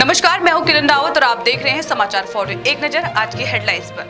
नमस्कार, मैं हूं किरण रावत और आप देख रहे हैं समाचार फॉरवर्ड। एक नजर आज की हेडलाइंस पर।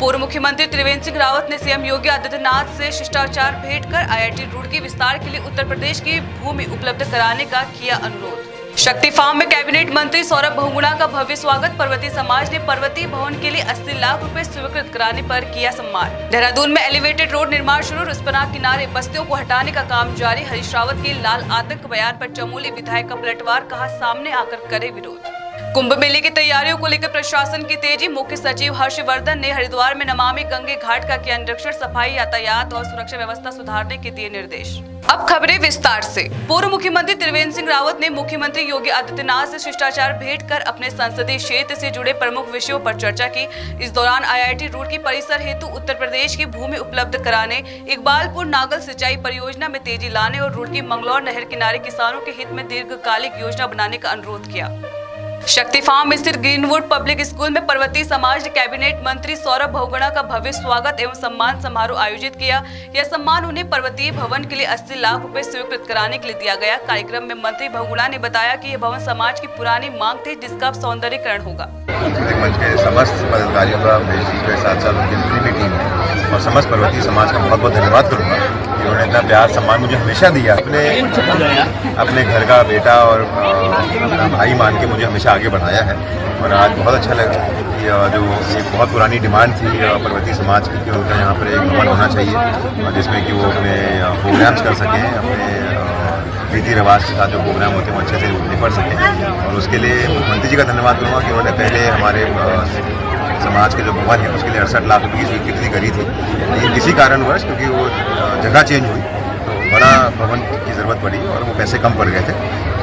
पूर्व मुख्यमंत्री त्रिवेंद्र सिंह रावत ने सीएम योगी आदित्यनाथ से शिष्टाचार भेंट कर आईआईटी रुड़की विस्तार के लिए उत्तर प्रदेश की भूमि उपलब्ध कराने का किया अनुरोध। शक्ति फार्म में कैबिनेट मंत्री सौरभ बहुगुणा का भव्य स्वागत। पर्वतीय समाज ने पर्वतीय भवन के लिए 80 लाख रुपए स्वीकृत कराने पर किया सम्मान। देहरादून में एलिवेटेड रोड निर्माण शुरू। रिस्पना किनारे बस्तियों को हटाने का काम जारी। हरीश रावत के लाल आतंक बयान पर चमोली विधायक का पलटवार, कहा सामने आकर करे विरोध। कुंभ मेले की तैयारियों को लेकर प्रशासन की तेजी। मुख्य सचिव हर्षवर्धन ने हरिद्वार में नमामि गंगे घाट का किया निरीक्षण। सफाई, यातायात और सुरक्षा व्यवस्था सुधारने के दिए निर्देश। अब खबरें विस्तार से। पूर्व मुख्यमंत्री त्रिवेंद्र सिंह रावत ने मुख्यमंत्री योगी आदित्यनाथ से शिष्टाचार भेंट कर अपने संसदीय क्षेत्र से जुड़े प्रमुख विषयों पर चर्चा की। इस दौरान आईआईटी रुड़की परिसर हेतु उत्तर प्रदेश की भूमि उपलब्ध कराने, इकबालपुर नागल सिंचाई परियोजना में तेजी लाने और रुड़की मंगलौर नहर किनारे किसानों के हित में दीर्घकालिक योजना बनाने का अनुरोध किया। शक्ति फार्म स्थित ग्रीनवुड पब्लिक स्कूल में पर्वतीय समाज ने कैबिनेट मंत्री सौरभ बहुगुणा का भव्य स्वागत एवं सम्मान समारोह आयोजित किया। यह सम्मान उन्हें पर्वतीय भवन के लिए 80 लाख रुपए स्वीकृत कराने के लिए दिया गया। कार्यक्रम में मंत्री बहुगुणा ने बताया कि यह भवन समाज की पुरानी मांग थी, जिसका सौंदर्यीकरण होगा। मंच के समस्त पदाधिकारियों का साथ साथ उनकी पूरी भी टीम है और समस्त पर्वतीय समाज का बहुत बहुत धन्यवाद करूँगा कि उन्होंने इतना प्यार सम्मान मुझे हमेशा दिया। अपने घर का बेटा और अपना भाई मान के मुझे हमेशा आगे बढ़ाया है और आज बहुत अच्छा लगा कि जो एक बहुत पुरानी डिमांड थी पर्वतीय समाज की कि उनका यहाँ पर एक भवन होना चाहिए और जिसमें कि वो अपने प्रोग्राम्स कर सकें, अपने रीति रिवाज के साथ जो प्रोग्राम होते हैं वो अच्छे से निपट सकें। और उसके लिए मुख्यमंत्री जी का धन्यवाद करूँगा कि उन्होंने पहले हमारे समाज के जो भवन है उसके लिए 68 लाख रुपये की स्वीकृति करी थी, लेकिन किसी कारणवश क्योंकि वो जगह चेंज हुई तो बड़ा भवन की ज़रूरत पड़ी और वो पैसे कम पड़ गए थे।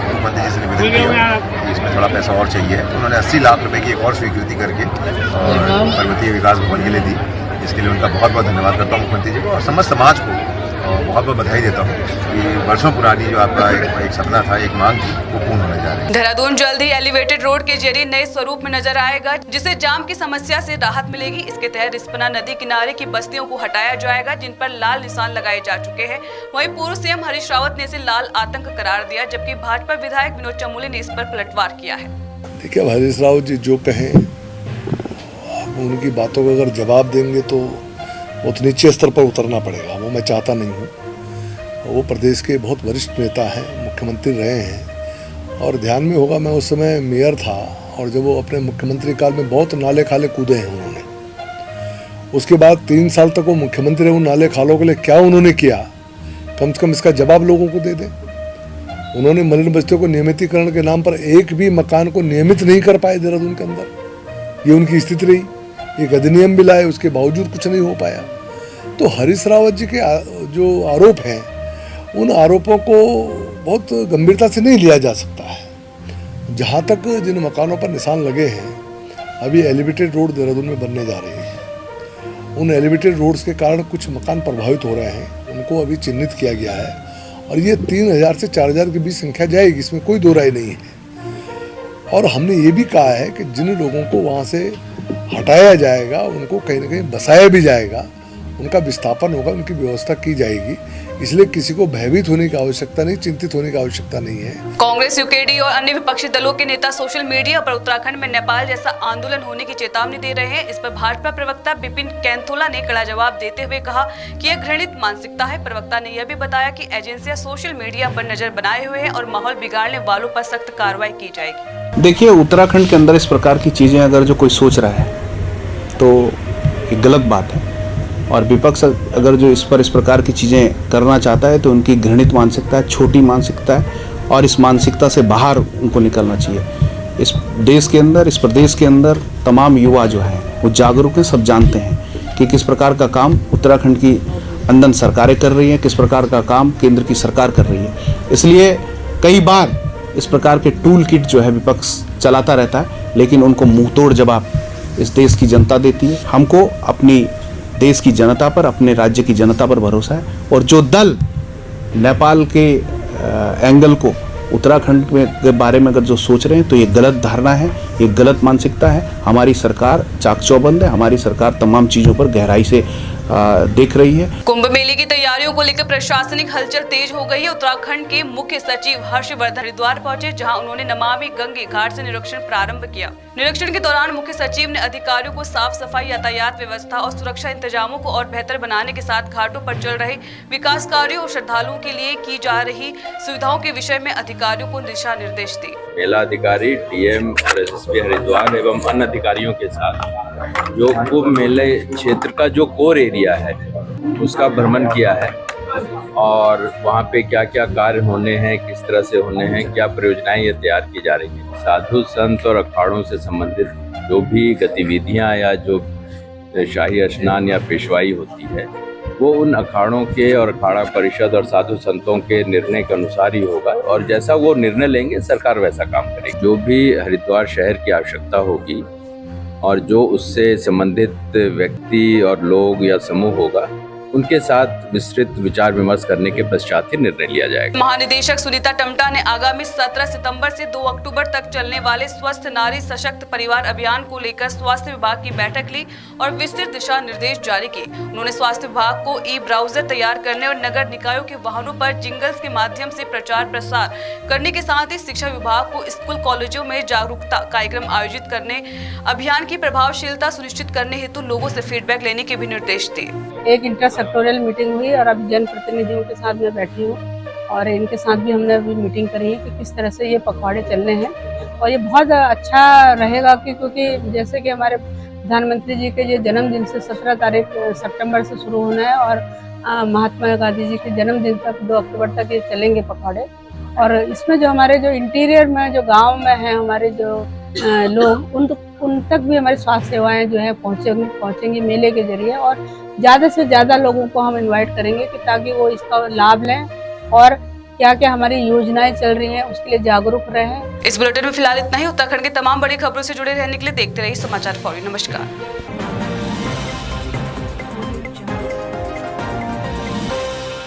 मुख्यमंत्री जी से निवेदन किया कि इसमें थोड़ा पैसा और चाहिए, तो उन्होंने 80 लाख रुपए की एक और स्वीकृति करके और पर्वतीय विकास भवन के लिए दी, जिसके लिए उनका बहुत बहुत धन्यवाद करता हूँ मुख्यमंत्री जी को और समस्त समाज को बहुत बहुत बधाई देता हूँ कि वर्षों पुरानी जो आपका एक सपना था, एक मांग थी, वो पूर्ण होने जा रही है। देहरादून जल्द ही एलिवेटेड रोड के जरिए नए स्वरूप में नजर आएगा, जिससे जाम की समस्या से राहत मिलेगी। इसके तहत रिस्पना नदी किनारे की बस्तियों को हटाया जाएगा, जिन पर लाल निशान लगाए जा चुके हैं। वहीं पूर्व सीएम हरीश रावत ने इसे लाल आतंक करार दिया, जबकि भाजपा विधायक विनोद चमोली ने इस पर पलटवार किया है। देखिए, हरीश रावत जी जो कहें उनकी बातों का अगर जवाब देंगे तो बहुत नीचे स्तर पर उतरना पड़ेगा, वो मैं चाहता नहीं हूँ। वो प्रदेश के बहुत वरिष्ठ नेता हैं, मुख्यमंत्री रहे हैं और ध्यान में होगा मैं उस समय मेयर था और जब वो अपने मुख्यमंत्री काल में बहुत नाले खाले कूदे हैं उन्होंने। उसके बाद 3 साल तक वो मुख्यमंत्री रहे, उन नाले खालों के लिए क्या उन्होंने किया, कम से कम इसका जवाब लोगों को दे दें। उन्होंने मलिन बस्तियों को नियमितीकरण के नाम पर एक भी मकान को नियमित नहीं कर पाए देहरादून के अंदर, ये उनकी स्थिति रही। एक अधिनियम भी लाए, उसके बावजूद कुछ नहीं हो पाया। तो हरीश रावत जी के जो आरोप हैं, उन आरोपों को बहुत गंभीरता से नहीं लिया जा सकता है। जहाँ तक जिन मकानों पर निशान लगे हैं, अभी एलिवेटेड रोड देहरादून में बनने जा रही है, उन एलिवेटेड रोड्स के कारण कुछ मकान प्रभावित हो रहे हैं, उनको अभी चिन्हित किया गया है और ये 3000 से 4000 के बीच संख्या जाएगी, इसमें कोई दो राय नहीं है। और हमने ये भी कहा है कि जिन लोगों को वहाँ से हटाया जाएगा उनको कहीं ना कहीं बसाया भी जाएगा, उनका विस्थापन होगा, उनकी व्यवस्था की जाएगी। इसलिए किसी को भयभीत होने की आवश्यकता नहीं, चिंतित होने की आवश्यकता नहीं है। कांग्रेस, यूकेडी और अन्य विपक्षी दलों के नेता सोशल मीडिया पर उत्तराखंड में नेपाल जैसा आंदोलन होने की चेतावनी दे रहे हैं। इस पर भाजपा प्रवक्ता बिपिन कैंथोला ने कड़ा जवाब देते हुए कहा कि यह घृणित मानसिकता है। प्रवक्ता ने यह भी बताया कि एजेंसियां सोशल मीडिया पर नजर बनाए हुए हैं और माहौल बिगाड़ने वालों पर सख्त कार्रवाई की जाएगी। देखिए, उत्तराखंड के अंदर इस प्रकार की चीजें अगर जो कोई सोच रहा है तो ये गलत बात है और विपक्ष अगर जो इस प्रकार की चीज़ें करना चाहता है तो उनकी घृणित मानसिकता है, छोटी मानसिकता है और इस मानसिकता से बाहर उनको निकलना चाहिए। इस देश के अंदर, इस प्रदेश के अंदर तमाम युवा जो हैं वो जागरूक हैं, सब जानते हैं कि किस प्रकार का काम उत्तराखंड की अंदर सरकारें कर रही हैं, किस प्रकार का काम केंद्र की सरकार कर रही है। इसलिए कई बार इस प्रकार के टूल किट जो है विपक्ष चलाता रहता है, लेकिन उनको मुंहतोड़ जवाब इस देश की जनता देती है। हमको अपनी देश की जनता पर, अपने राज्य की जनता पर भरोसा है और जो दल नेपाल के एंगल को उत्तराखंड के बारे में अगर जो सोच रहे हैं तो ये गलत धारणा है, ये गलत मानसिकता है। हमारी सरकार चाक चौबंद है, हमारी सरकार तमाम चीज़ों पर गहराई से देख रही है। कुंभ मेले की तैयारियों को लेकर प्रशासनिक हलचल तेज हो गई है। उत्तराखंड के मुख्य सचिव हर्षवर्धन हरिद्वार पहुंचे, जहां उन्होंने नमामि गंगे घाट से निरीक्षण प्रारंभ किया। निरीक्षण के दौरान मुख्य सचिव ने अधिकारियों को साफ सफाई, यातायात व्यवस्था और सुरक्षा इंतजामों को और बेहतर बनाने के साथ घाटों पर चल रहे विकास कार्यों और श्रद्धालुओं के लिए की जा रही सुविधाओं के विषय में अधिकारियों को दिशा निर्देश दिए। मेला अधिकारी, डीएम और एसएसपी हरिद्वार एवं अन्य अधिकारियों के साथ जो कुंभ मेले क्षेत्र का जो कोर एरिया है उसका भ्रमण किया है और वहाँ पे क्या क्या कार्य होने हैं, किस तरह से होने हैं, क्या परियोजनाएं ये तैयार की जा रही हैं। साधु संत और अखाड़ों से संबंधित जो भी गतिविधियां या जो शाही स्नान या पेशवाई होती है वो उन अखाड़ों के और अखाड़ा परिषद और साधु संतों के निर्णय के अनुसार ही होगा और जैसा वो निर्णय लेंगे सरकार वैसा काम करेगी। जो भी हरिद्वार शहर की आवश्यकता होगी और जो उससे संबंधित व्यक्ति और लोग या समूह होगा उनके साथ विस्तृत विचार विमर्श करने के पश्चात ही निर्णय लिया जाएगा। महानिदेशक सुनीता टम्टा ने आगामी 17 सितंबर से 2 अक्टूबर तक चलने वाले स्वस्थ नारी सशक्त परिवार अभियान को लेकर स्वास्थ्य विभाग की बैठक ली और विस्तृत दिशा निर्देश जारी किए। उन्होंने स्वास्थ्य विभाग को ई ब्राउजर तैयार करने और नगर निकायों के वाहनों पर जिंगल्स के माध्यम से प्रचार प्रसार करने के साथ ही शिक्षा विभाग को स्कूल कॉलेजों में जागरूकता कार्यक्रम आयोजित करने, अभियान की प्रभावशीलता सुनिश्चित करने हेतु लोगों से फीडबैक लेने के भी निर्देश दिए। एक इंटरसेक्टोरियल मीटिंग हुई और अभी जनप्रतिनिधियों के साथ मैं बैठी हूँ और इनके साथ भी हमने अभी मीटिंग करी है कि किस तरह से ये पखवाड़े चलने हैं और ये बहुत अच्छा रहेगा क्योंकि जैसे कि हमारे प्रधानमंत्री जी के ये जन्मदिन से 17 सितंबर से शुरू होना है और महात्मा गांधी जी के जन्मदिन तक 2 अक्टूबर तक ये चलेंगे पखवाड़े। और इसमें जो हमारे जो इंटीरियर में जो गाँव में है हमारे जो लोग उन तक भी हमारी स्वास्थ्य सेवाएं जो है पहुँचेंगी मेले के जरिए और ज़्यादा से ज़्यादा लोगों को हम इनवाइट करेंगे कि ताकि वो इसका लाभ लें और क्या क्या हमारी योजनाएं चल रही हैं उसके लिए जागरूक रहें। इस बुलेटिन में फिलहाल इतना ही। उत्तराखंड की तमाम बड़ी खबरों से जुड़े रहने के लिए देखते रहिए समाचार फॉर यू। नमस्कार।